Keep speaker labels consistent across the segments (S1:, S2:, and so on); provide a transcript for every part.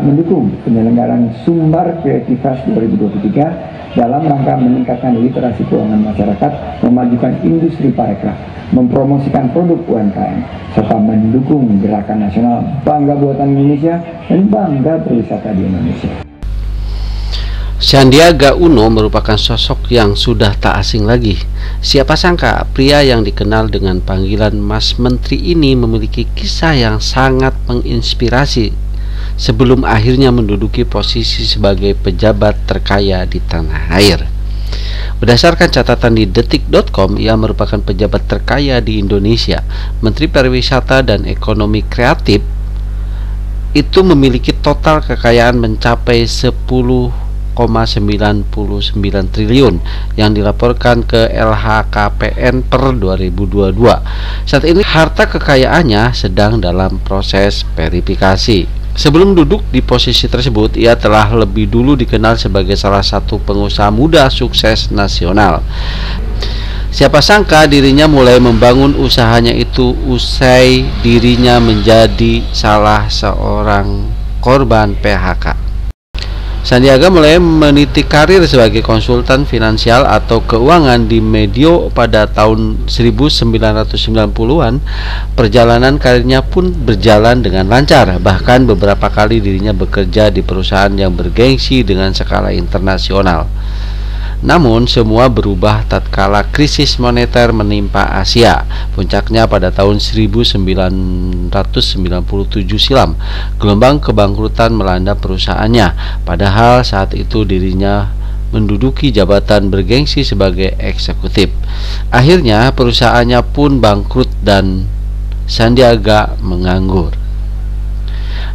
S1: mendukung penyelenggaraan Sumber Kreativitas 2023 dalam rangka meningkatkan literasi keuangan masyarakat, memajukan industri parekraf, mempromosikan produk UMKM, serta mendukung gerakan nasional Bangga Buatan Indonesia dan Bangga Berwisata di Indonesia.
S2: Sandiaga Uno merupakan sosok yang sudah tak asing lagi. Siapa sangka pria yang dikenal dengan panggilan Mas Menteri ini memiliki kisah yang sangat menginspirasi sebelum akhirnya menduduki posisi sebagai pejabat terkaya di tanah air. Berdasarkan catatan di detik.com, ia merupakan pejabat terkaya di Indonesia. Menteri Pariwisata dan Ekonomi Kreatif itu memiliki total kekayaan mencapai 10,99 triliun yang dilaporkan ke LHKPN per 2022. Saat ini harta kekayaannya sedang dalam proses verifikasi. Sebelum duduk di posisi tersebut, ia telah lebih dulu dikenal sebagai salah satu pengusaha muda sukses nasional. Siapa sangka dirinya mulai membangun usahanya itu usai dirinya menjadi salah seorang korban PHK. Sandiaga mulai meniti karir sebagai konsultan finansial atau keuangan di Medio pada tahun 1990-an. Perjalanan karirnya pun berjalan dengan lancar. Bahkan beberapa kali dirinya bekerja di perusahaan yang bergengsi dengan skala internasional. Namun semua berubah tatkala krisis moneter menimpa Asia. Puncaknya pada tahun 1997 silam. Gelombang kebangkrutan melanda perusahaannya, padahal saat itu dirinya menduduki jabatan bergengsi sebagai eksekutif. Akhirnya perusahaannya pun bangkrut dan Sandiaga menganggur.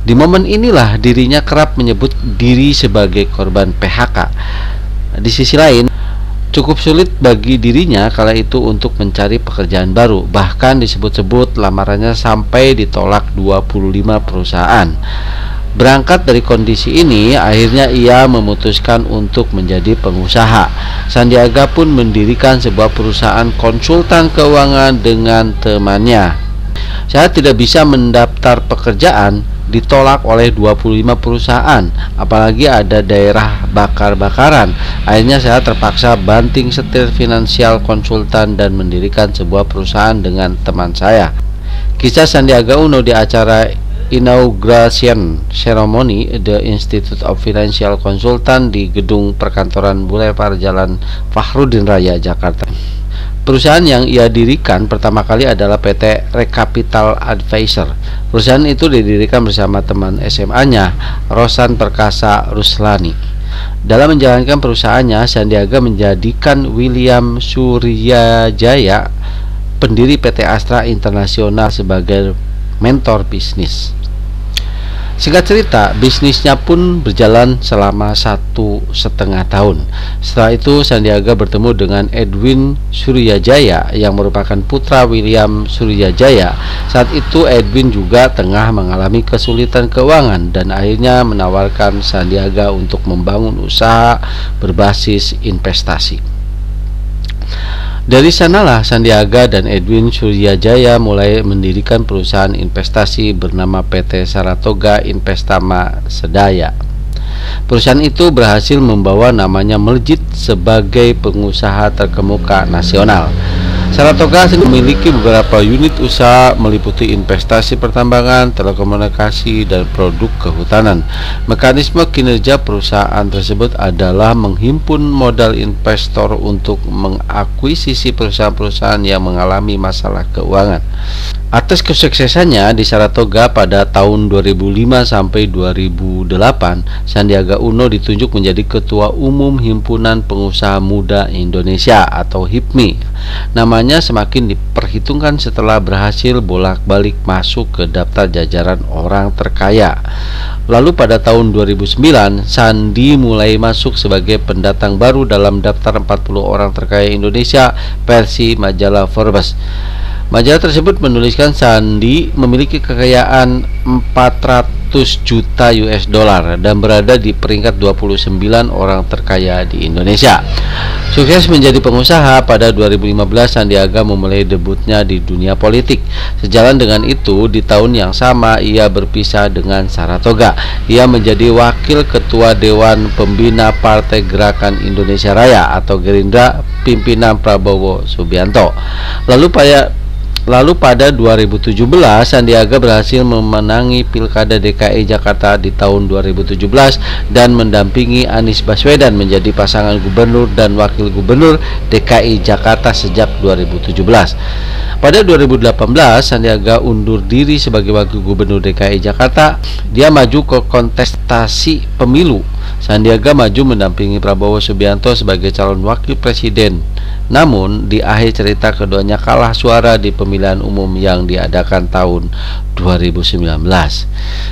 S2: Di momen inilah dirinya kerap menyebut diri sebagai korban PHK. Di sisi lain, cukup sulit bagi dirinya kala itu untuk mencari pekerjaan baru. Bahkan disebut-sebut lamarannya sampai ditolak 25 perusahaan. Berangkat dari kondisi ini, akhirnya ia memutuskan untuk menjadi pengusaha. Sandiaga pun mendirikan sebuah perusahaan konsultan keuangan dengan temannya. Saya tidak bisa mendaftar pekerjaan, ditolak oleh 25 perusahaan, apalagi ada daerah bakar-bakaran. Akhirnya saya terpaksa banting setir finansial konsultan dan mendirikan sebuah perusahaan dengan teman saya. Kisah Sandiaga Uno di acara Inauguration Ceremony The Institute of Financial Consultant di gedung perkantoran Boulevard Jalan Fahrudin Raya, Jakarta. Perusahaan yang ia dirikan pertama kali adalah PT Recapital Advisor. Perusahaan itu didirikan bersama teman SMA-nya, Rosan Perkasa Ruslani. Dalam menjalankan perusahaannya, Sandiaga menjadikan William Suryajaya, pendiri PT Astra Internasional, sebagai mentor bisnis. Singkat cerita, bisnisnya pun berjalan selama 1,5 tahun. Setelah itu Sandiaga bertemu dengan Edwin Suryajaya yang merupakan putra William Suryajaya. Saat itu Edwin juga tengah mengalami kesulitan keuangan dan akhirnya menawarkan Sandiaga untuk membangun usaha berbasis investasi. Dari sanalah Sandiaga dan Edwin Suryajaya mulai mendirikan perusahaan investasi bernama PT Saratoga Investama Sedaya. Perusahaan itu berhasil membawa namanya melejit sebagai pengusaha terkemuka nasional. Saratoga memiliki beberapa unit usaha meliputi investasi pertambangan, telekomunikasi, dan produk kehutanan. Mekanisme kinerja perusahaan tersebut adalah menghimpun modal investor untuk mengakuisisi perusahaan-perusahaan yang mengalami masalah keuangan. Atas kesuksesannya di Saratoga pada tahun 2005 sampai 2008, Sandiaga Uno ditunjuk menjadi Ketua Umum Himpunan Pengusaha Muda Indonesia atau HIPMI. Namanya semakin diperhitungkan setelah berhasil bolak-balik masuk ke daftar jajaran orang terkaya. Lalu pada tahun 2009, Sandi mulai masuk sebagai pendatang baru dalam daftar 40 orang terkaya Indonesia versi majalah Forbes. Majalah tersebut menuliskan Sandi memiliki kekayaan 400 juta US dollar dan berada di peringkat 29 orang terkaya di Indonesia. Sukses menjadi pengusaha, pada 2015 Sandiaga memulai debutnya di dunia politik. Sejalan dengan itu, di tahun yang sama ia berpisah dengan Saratoga. Ia menjadi wakil ketua Dewan Pembina Partai Gerakan Indonesia Raya atau Gerindra pimpinan Prabowo Subianto. Lalu pada 2017 Sandiaga berhasil memenangi Pilkada DKI Jakarta di tahun 2017 dan mendampingi Anies Baswedan menjadi pasangan gubernur dan wakil gubernur DKI Jakarta sejak 2017. Pada 2018 Sandiaga undur diri sebagai wakil gubernur DKI Jakarta. Dia maju ke kontestasi pemilu. Sandiaga maju mendampingi Prabowo Subianto sebagai calon wakil presiden. Namun di akhir cerita keduanya kalah suara di pemilihan umum yang diadakan tahun 2019.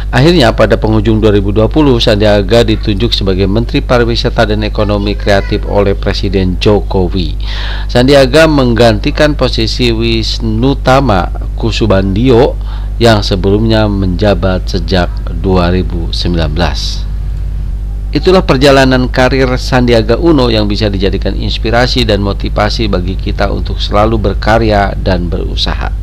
S2: Akhirnya pada penghujung 2020 Sandiaga ditunjuk sebagai Menteri Pariwisata dan Ekonomi Kreatif oleh Presiden Jokowi. Sandiaga menggantikan posisi Wisnutama Kusubandio yang sebelumnya menjabat sejak 2019. Itulah perjalanan karir Sandiaga Uno yang bisa dijadikan inspirasi dan motivasi bagi kita untuk selalu berkarya dan berusaha.